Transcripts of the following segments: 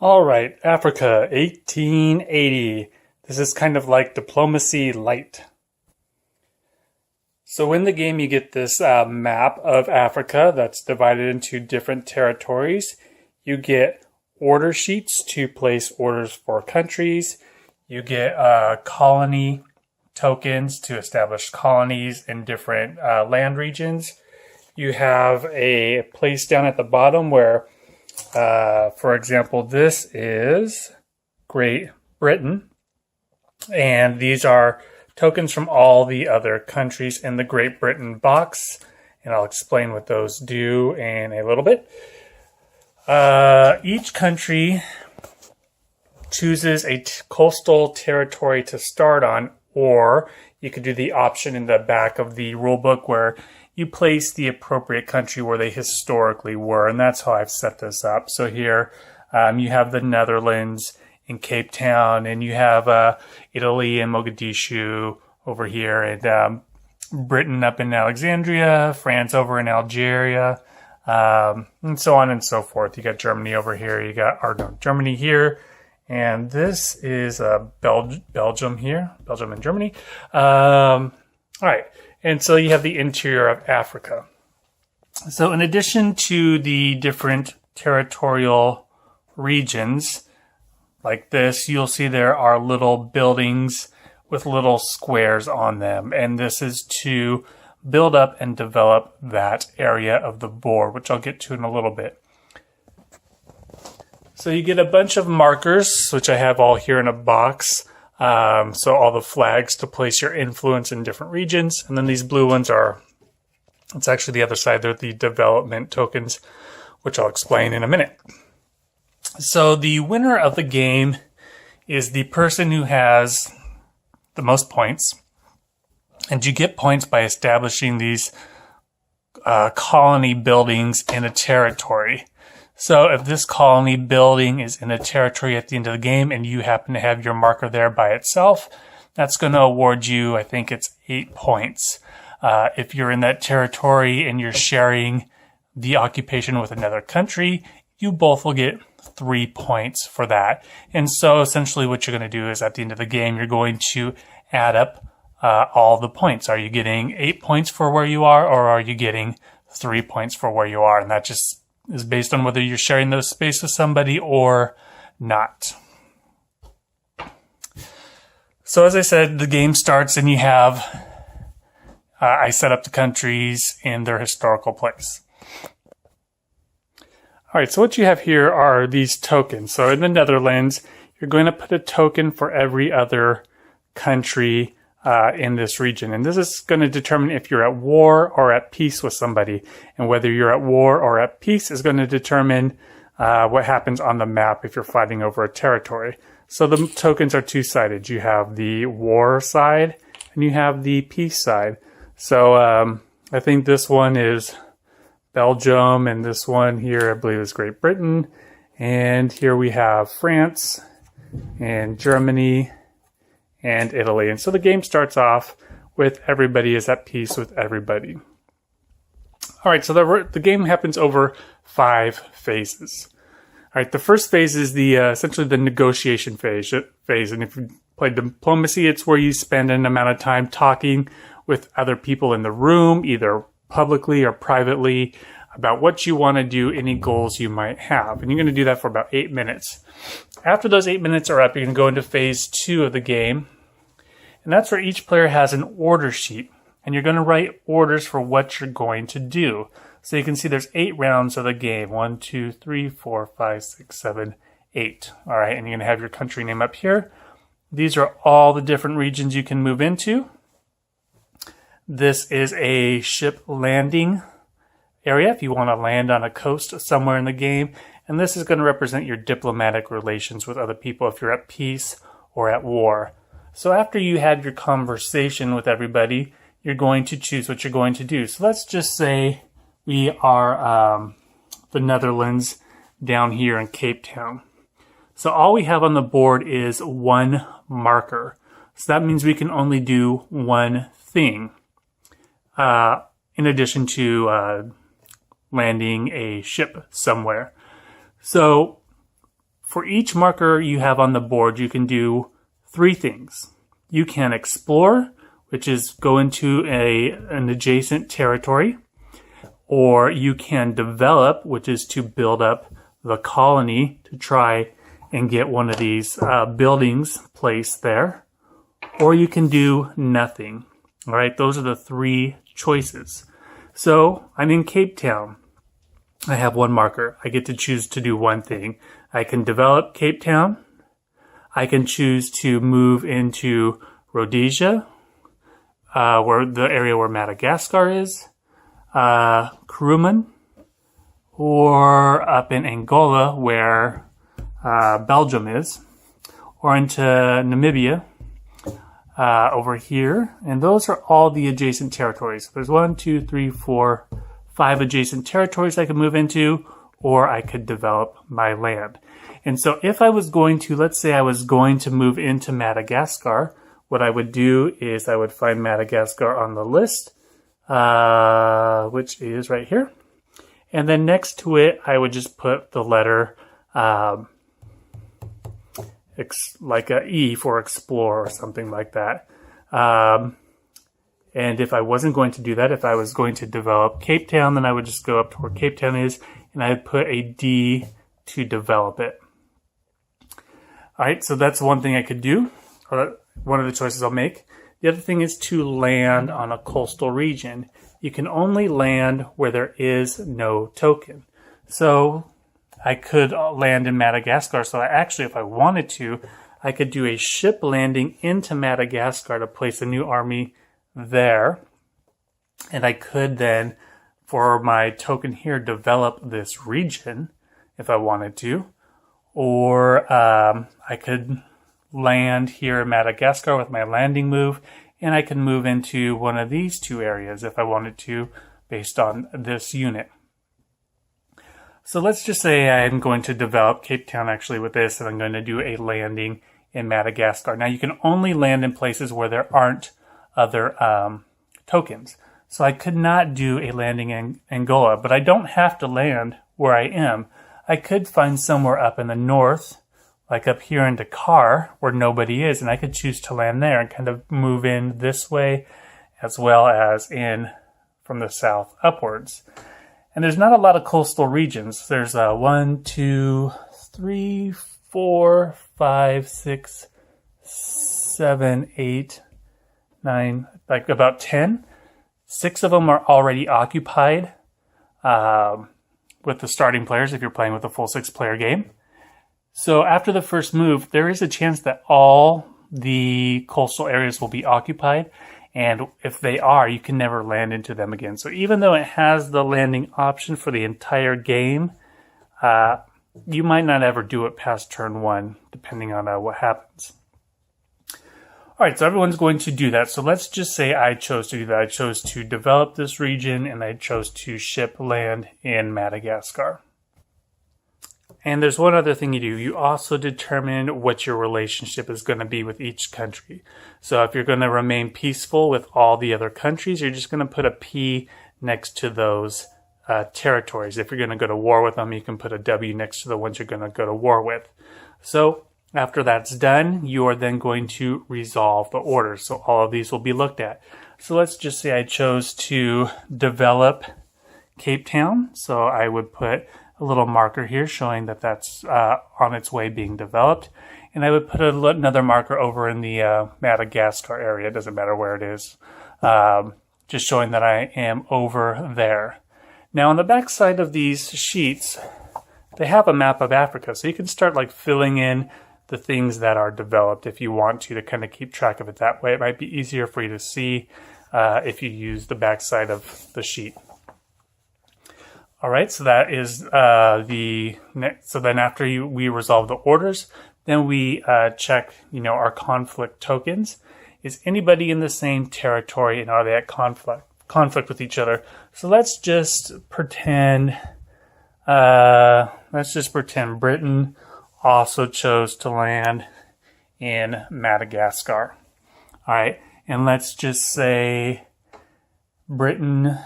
All right, Africa, 1880. This is kind of like Diplomacy Light. So in the game, you get this map of Africa that's divided into different territories. You get order sheets to place orders for countries. You get colony tokens to establish colonies in different land regions. You have a place down at the bottom where, for example, this is Great Britain. And these are tokens from all the other countries in the Great Britain box. And I'll explain what those do in a little bit. Each country chooses a coastal territory to start on, or you could do the option in the back of the rulebook where you place the appropriate country where they historically were. And that's how I've set this up. So here you have the Netherlands in Cape Town, and you have Italy in Mogadishu over here, and Britain up in Alexandria, France over in Algeria, and so on and so forth. You got Germany over here, you got Germany here, and this is Belgium here, Belgium and Germany. All right, and so you have the interior of Africa. So in addition to the different territorial regions, like this, you'll see there are little buildings with little squares on them. And this is to build up and develop that area of the board, which I'll get to in a little bit. So you get a bunch of markers, which I have all here in a box. So all the flags to place your influence in different regions. And then these blue ones it's actually the other side. They're the development tokens, which I'll explain in a minute. So the winner of the game is the person who has the most points. And you get points by establishing these colony buildings in a territory. So if this colony building is in a territory at the end of the game and you happen to have your marker there by itself, that's going to award you, I think it's 8 points. If you're in that territory and you're sharing the occupation with another country, you both will get 3 points for that. And so essentially what you're going to do is at the end of the game, you're going to add up all the points. Are you getting 8 points for where you are, or are you getting 3 points for where you are? And that just is based on whether you're sharing those space with somebody or not. So as I said, the game starts and you have, I set up the countries in their historical place. All right, so what you have here are these tokens. So in the Netherlands, you're going to put a token for every other country in this region. And this is going to determine if you're at war or at peace with somebody. And whether you're at war or at peace is going to determine what happens on the map if you're fighting over a territory. So the tokens are two-sided. You have the war side and you have the peace side. So I think this one is Belgium, and this one here, I believe, is Great Britain. And here we have France and Germany and Italy. And so the game starts off with everybody is at peace with everybody. All right, so the game happens over 5 phases. All right, the first phase is the essentially the negotiation phase. And if you play diplomacy, it's where you spend an amount of time talking with other people in the room, either publicly or privately, about what you want to do, any goals you might have. And you're going to do that for about 8 minutes. After those 8 minutes are up, you're going to go into phase 2 of the game. And that's where each player has an order sheet. And you're going to write orders for what you're going to do. So you can see there's 8 rounds of the game. 1, 2, 3, 4, 5, 6, 7, 8. All right, and you're going to have your country name up here. These are all the different regions you can move into. This is a ship landing area if you want to land on a coast somewhere in the game. And this is going to represent your diplomatic relations with other people if you're at peace or at war. So after you had your conversation with everybody, you're going to choose what you're going to do. So let's just say we are the Netherlands down here in Cape Town. So all we have on the board is 1 marker. So that means we can only do one thing. In addition to landing a ship somewhere. So for each marker you have on the board, you can do 3 things. You can explore, which is go into an adjacent territory, or you can develop, which is to build up the colony to try and get one of these buildings placed there, or you can do nothing. All right, those are the 3 choices. So I'm in Cape Town. I have 1 marker. I get to choose to do 1 thing. I can develop Cape Town. I can choose to move into Rhodesia, where the area where Madagascar is, Kuruman, or up in Angola where Belgium is, or into Namibia over here. And those are all the adjacent territories. There's 1, 2, 3, 4, 5 adjacent territories I could move into, or I could develop my land. And so if I was going to, let's say I was going to move into Madagascar, what I would do is I would find Madagascar on the list, which is right here. And then next to it, I would just put the letter like a E for explore or something like that. And if I wasn't going to do that, if I was going to develop Cape Town, then I would just go up to where Cape Town is, and I'd put a D to develop it. All right, so that's one thing I could do, or one of the choices I'll make. The other thing is to land on a coastal region. You can only land where there is no token. So I could land in Madagascar. So actually, if I wanted to, I could do a ship landing into Madagascar to place a new army there. And I could then, for my token here, develop this region if I wanted to. Or I could land here in Madagascar with my landing move, and I can move into one of these 2 areas if I wanted to, based on this unit. So let's just say I'm going to develop Cape Town actually with this, and I'm going to do a landing in Madagascar. Now you can only land in places where there aren't other tokens. So I could not do a landing in Angola, but I don't have to land where I am. I could find somewhere up in the north, like up here in Dakar, where nobody is, and I could choose to land there and kind of move in this way, as well as in from the south upwards. And there's not a lot of coastal regions. There's 1, 2, 3, 4, 5, 6, 7, 8, 9, like about 10. 6 of them are already occupied with the starting players if you're playing with a full 6-player game. So after the first move, there is a chance that all the coastal areas will be occupied. And if they are, you can never land into them again. So even though it has the landing option for the entire game, you might not ever do it past turn 1, depending on what happens. All right, so everyone's going to do that. So let's just say I chose to do that. I chose to develop this region, and I chose to ship land in Madagascar. And there's one other thing you do. You also determine what your relationship is going to be with each country. So if you're going to remain peaceful with all the other countries, you're just going to put a P next to those territories. If you're going to go to war with them, you can put a W next to the ones you're going to go to war with. So after that's done, you are then going to resolve the orders. So all of these will be looked at. So let's just say I chose to develop Cape Town. So I would put a little marker here showing that that's on its way being developed. And I would put another marker over in the Madagascar area. It doesn't matter where it is. Just showing that I am over there. Now on the back side of these sheets, they have a map of Africa. So you can start like filling in the things that are developed if you want to kind of keep track of it that way. It might be easier for you to see if you use the back side of the sheet. All right, so that is the next. So then after we resolve the orders, then we check, our conflict tokens. Is anybody in the same territory, and are they at conflict with each other? So let's just pretend. Britain also chose to land in Madagascar. All right, and let's just say Britain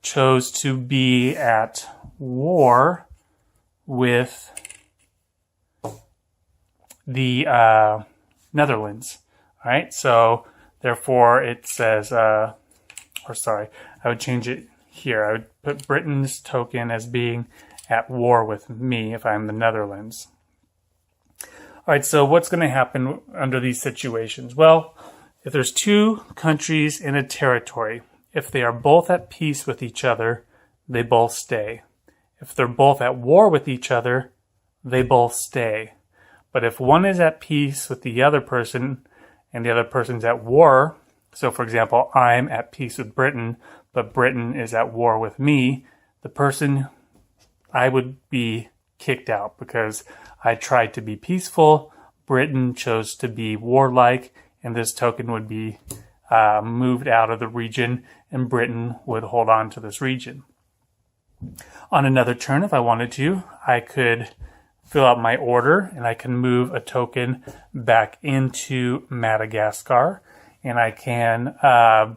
chose to be at war with the Netherlands. All right, so therefore it says, I would change it here. I would put Britain's token as being at war with me if I'm the Netherlands. All right, so what's going to happen under these situations? Well, if there's two countries in a territory, if they are both at peace with each other, they both stay. If they're both at war with each other, they both stay. But if one is at peace with the other person and the other person's at war, so for example, I'm at peace with Britain, but Britain is at war with me, the person, I would be kicked out because I tried to be peaceful, Britain chose to be warlike, and this token would be moved out of the region, and Britain would hold on to this region. On another turn, if I wanted to, I could fill out my order, and I can move a token back into Madagascar. And I can,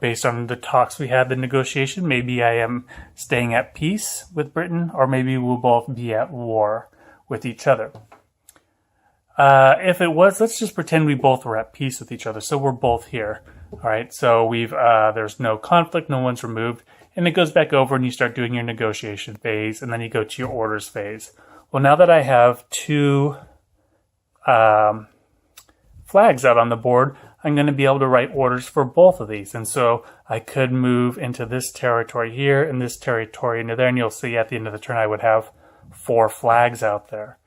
based on the talks we had, the negotiation, maybe I am staying at peace with Britain, or maybe we'll both be at war with each other. If it was, let's just pretend we both were at peace with each other. So we're both here. All right. So there's no conflict. No one's removed. And it goes back over and you start doing your negotiation phase. And then you go to your orders phase. Well, now that I have two flags out on the board, I'm going to be able to write orders for both of these. And so I could move into this territory here and this territory into there. And you'll see at the end of the turn, I would have 4 flags out there.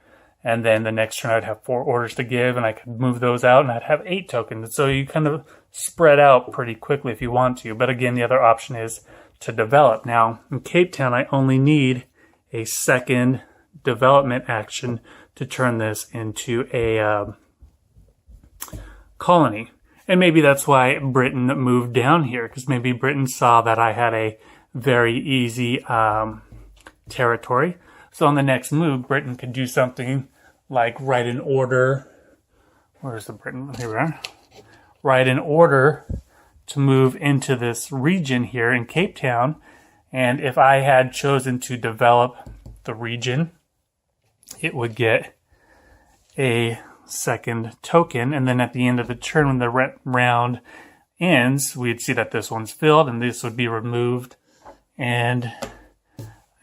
And then the next turn I'd have 4 orders to give, and I could move those out, and I'd have 8 tokens. And so you kind of spread out pretty quickly if you want to. But again, the other option is to develop. Now, in Cape Town, I only need a second development action to turn this into a colony. And maybe that's why Britain moved down here, because maybe Britain saw that I had a very easy territory. So on the next move, Britain could do something like write an order. Where's the Britain? Here we are. Write an order to move into this region here in Cape Town. And if I had chosen to develop the region, it would get a second token. And then at the end of the turn, when the round ends, we'd see that this one's filled and this would be removed. And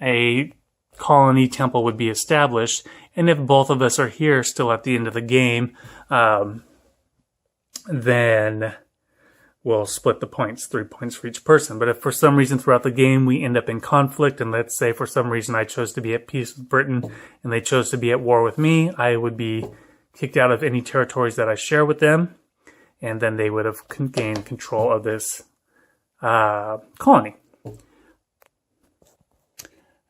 a colony temple would be established. And if both of us are here still at the end of the game, then we'll split the points, 3 points for each person. But if for some reason throughout the game we end up in conflict, and let's say for some reason I chose to be at peace with Britain and they chose to be at war with me, I would be kicked out of any territories that I share with them, and then they would have gained control of this colony.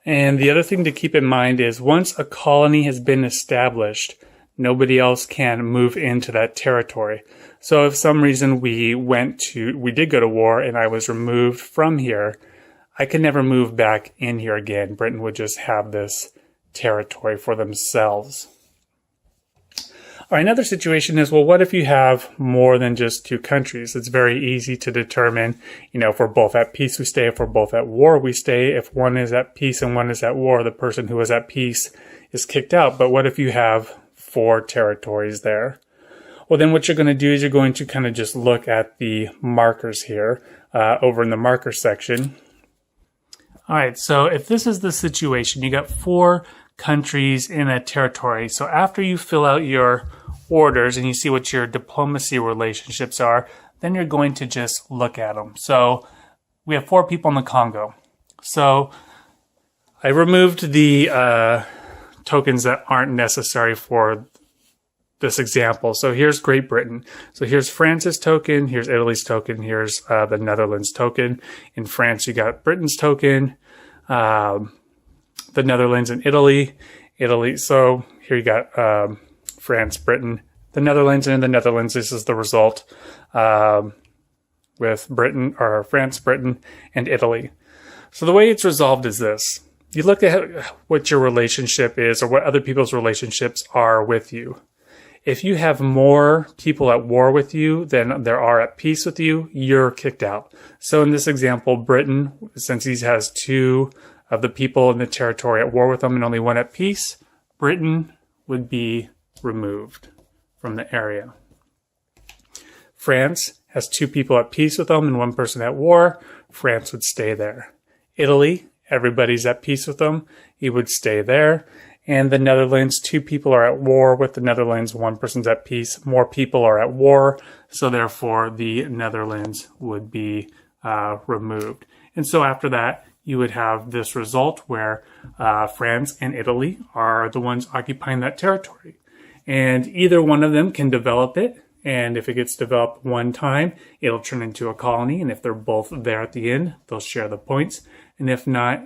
And the other thing to keep in mind is once a colony has been established, nobody else can move into that territory. So if some reason we did go to war and I was removed from here, I could never move back in here again. Britain would just have this territory for themselves. All right, another situation is, well, what if you have more than just 2 countries? It's very easy to determine, if we're both at peace, we stay. If we're both at war, we stay. If one is at peace and one is at war, the person who is at peace is kicked out. But what if you have 4 territories there? Well, then what you're going to do is you're going to kind of just look at the markers here over in the marker section. All right, so if this is the situation, you got 4 countries in a territory. So after you fill out your orders and you see what your diplomacy relationships are, then you're going to just look at them. So we have 4 people in the Congo. So I removed the tokens that aren't necessary for this example. So here's Great Britain. So here's France's token, here's Italy's token, here's the Netherlands token. In France, you got Britain's token, the Netherlands and Italy. So here you got France, Britain, the Netherlands, and in the Netherlands, this is the result with Britain, or France, Britain, and Italy. So the way it's resolved is this. You look at what your relationship is or what other people's relationships are with you. If you have more people at war with you than there are at peace with you, you're kicked out. So in this example, Britain, since he has 2 of the people in the territory at war with them and only 1 at peace, Britain would be removed from the area. France has 2 people at peace with them and 1 person at war. France would stay there. Italy, everybody's at peace with them. He would stay there. And the Netherlands, 2 people are at war with the Netherlands. 1 person's at peace. More people are at war. So therefore, the Netherlands would be removed. And so after that, you would have this result where France and Italy are the ones occupying that territory. And either one of them can develop it. And if it gets developed one time, it'll turn into a colony. And if they're both there at the end, they'll share the points. And if not,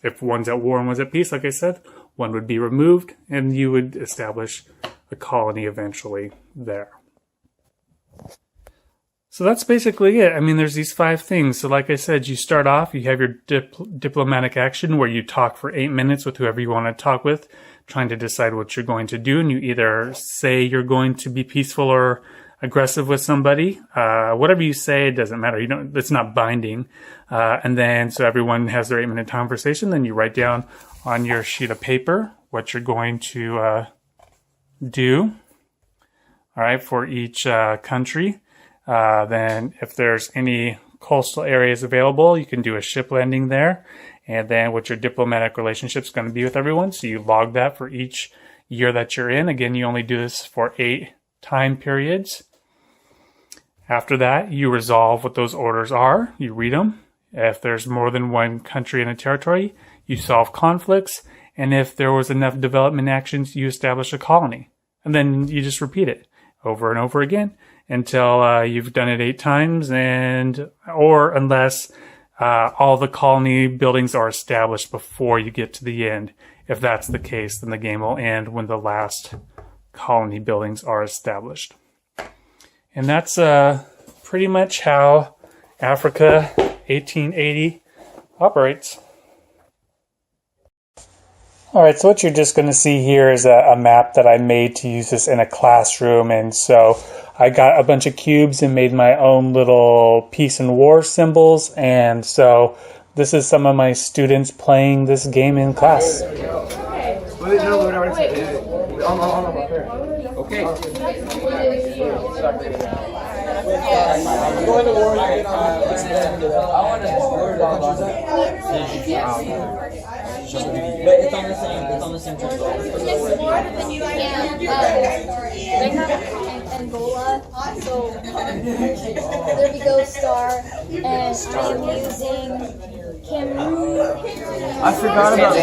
if one's at war and one's at peace, like I said, one would be removed and you would establish a colony eventually there. So that's basically it. I mean, there's these 5 things. So like I said, you start off, you have your diplomatic action where you talk for 8 minutes with whoever you want to talk with, trying to decide what you're going to do. And you either say you're going to be peaceful or aggressive with somebody. Whatever you say, it doesn't matter. It's not binding. And then, so everyone has their 8-minute conversation. Then you write down on your sheet of paper what you're going to do. All right, for each country. Then if there's any coastal areas available, you can do a ship landing there. And then what your diplomatic relationship is going to be with everyone. So you log that for each year that you're in. Again, you only do this for 8 time periods. After that, you resolve what those orders are. You read them. If there's more than 1 country in a territory, you solve conflicts. And if there was enough development actions, you establish a colony. And then you just repeat it over and over again until you've done it 8 times, or unless all the colony buildings are established before you get to the end. If that's the case, then the game will end when the last colony buildings are established. And that's pretty much how Africa 1880 operates. All right, so what you're just going to see here is a map that I made to use this in a classroom. And so I got a bunch of cubes and made my own little peace and war symbols. And so this is some of my students playing this game in class. But it's on the same track. They have Angola, so there we go, Star, and I am using Cameroon. I forgot about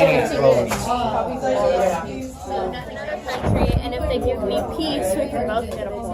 Another country, and if they give me peace, we can both get a point.